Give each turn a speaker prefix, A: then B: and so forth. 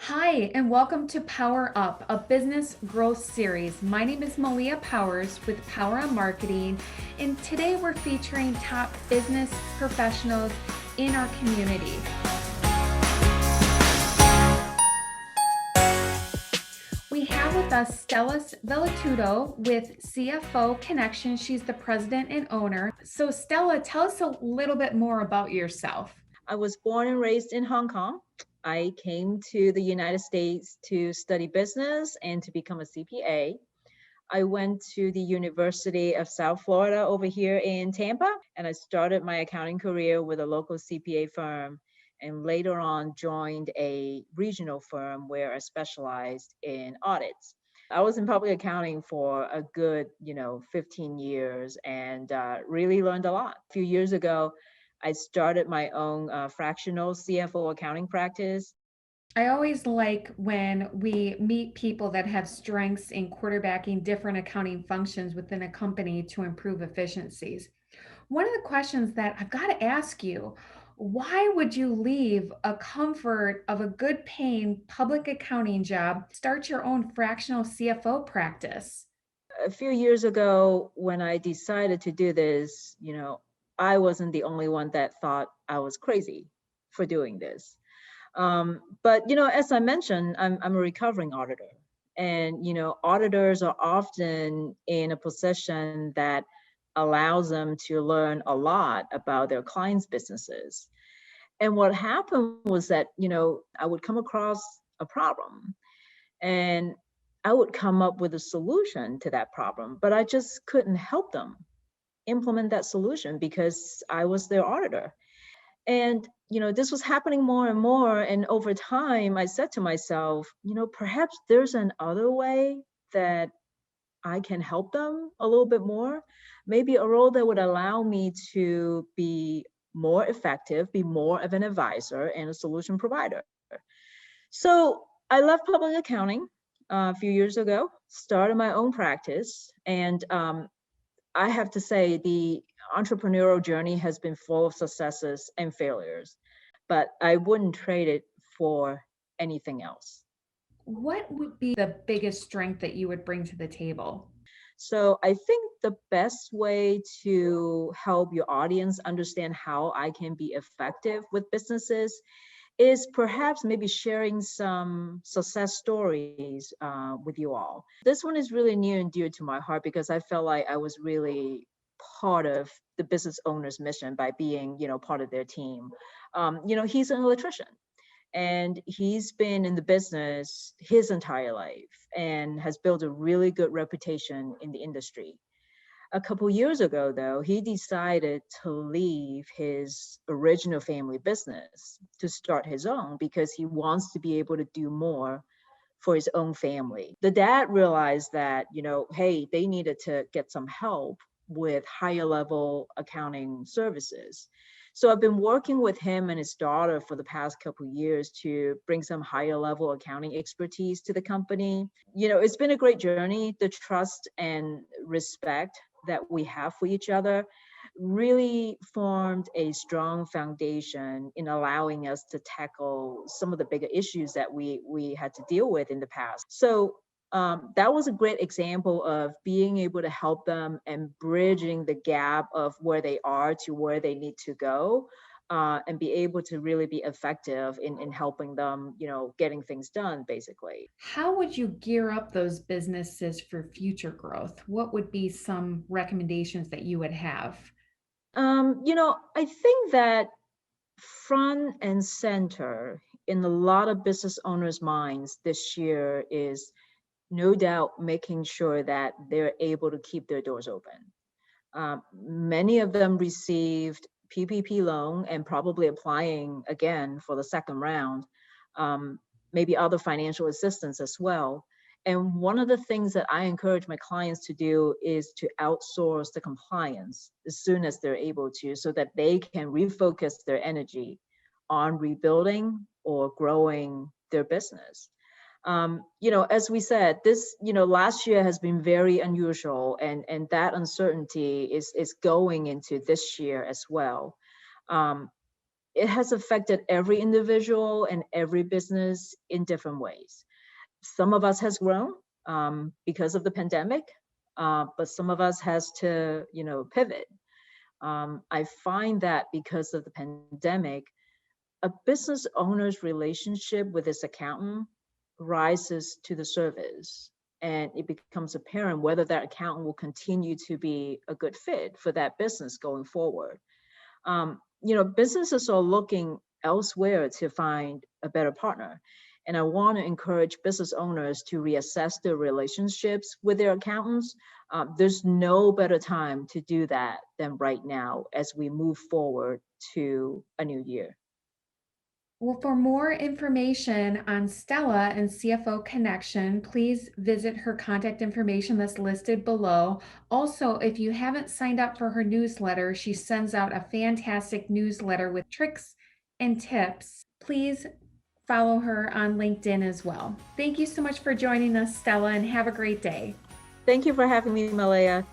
A: Hi, and welcome to Power Up, a business growth series. My name is Malia Powers with Power Up Marketing, and today we're featuring top business professionals in our community. We have with us Stellas Valitutto with CFO Connections. She's the president and owner. So, Stella, tell us a little bit more about yourself.
B: I was born and raised in Hong Kong. I came to the United States to study business and to become a CPA. I went to the University of South Florida over here in Tampa, and I started my accounting career with a local CPA firm, and later on joined a regional firm where I specialized in audits. I was in public accounting for a good, 15 years and really learned a lot. A few years ago, I started my own fractional CFO accounting practice.
A: I always like when we meet people that have strengths in quarterbacking different accounting functions within a company to improve efficiencies. One of the questions that I've got to ask you, why would you leave a comfort of a good paying public accounting job, start your own fractional CFO practice?
B: A few years ago, when I decided to do this, I wasn't the only one that thought I was crazy for doing this. But as I mentioned, I'm a recovering auditor, and auditors are often in a position that allows them to learn a lot about their clients' businesses. And what happened was that I would come across a problem, and I would come up with a solution to that problem, but I just couldn't help them implement that solution because I was their auditor. And this was happening more and more, and over time I said to myself, perhaps there's an other way that I can help them a little bit more, maybe a role that would allow me to be more effective, be more of an advisor and a solution provider. So I left public accounting a few years ago, started my own practice, and I have to say the entrepreneurial journey has been full of successes and failures, but I wouldn't trade it for anything else.
A: What would be the biggest strength that you would bring to the table?
B: So I think the best way to help your audience understand how I can be effective with businesses is perhaps maybe sharing some success stories with you all. This one is really near and dear to my heart because I felt like I was really part of the business owner's mission by being, part of their team. He's an electrician, and he's been in the business his entire life and has built a really good reputation in the industry. A couple years ago, though, he decided to leave his original family business to start his own because he wants to be able to do more for his own family. The dad realized that, hey, they needed to get some help with higher level accounting services. So I've been working with him and his daughter for the past couple of years to bring some higher level accounting expertise to the company. It's been a great journey. The trust and respect that we have for each other really formed a strong foundation in allowing us to tackle some of the bigger issues that we had to deal with in the past. So that was a great example of being able to help them and bridging the gap of where they are to where they need to go, and be able to really be effective in helping them, getting things done, basically.
A: How would you gear up those businesses for future growth? What would be some recommendations that you would have?
B: I think that front and center in a lot of business owners' minds this year is no doubt making sure that they're able to keep their doors open. Many of them received PPP loan and probably applying again for the second round, maybe other financial assistance as well. And one of the things that I encourage my clients to do is to outsource the compliance as soon as they're able to, so that they can refocus their energy on rebuilding or growing their business. As we said, this, last year has been very unusual, and that uncertainty is going into this year as well. Um, it has affected every individual and every business in different ways. Some of us has grown because of the pandemic, but some of us has to, pivot. I find that because of the pandemic, a business owner's relationship with his accountant rises to the surface, and it becomes apparent whether that accountant will continue to be a good fit for that business going forward. Businesses are looking elsewhere to find a better partner. And I want to encourage business owners to reassess their relationships with their accountants. There's no better time to do that than right now as we move forward to a new year.
A: Well, for more information on Stella and CFO Connection, please visit her contact information that's listed below. Also, if you haven't signed up for her newsletter, she sends out a fantastic newsletter with tricks and tips. Please follow her on LinkedIn as well. Thank you so much for joining us, Stella, and have a great day.
B: Thank you for having me, Malia.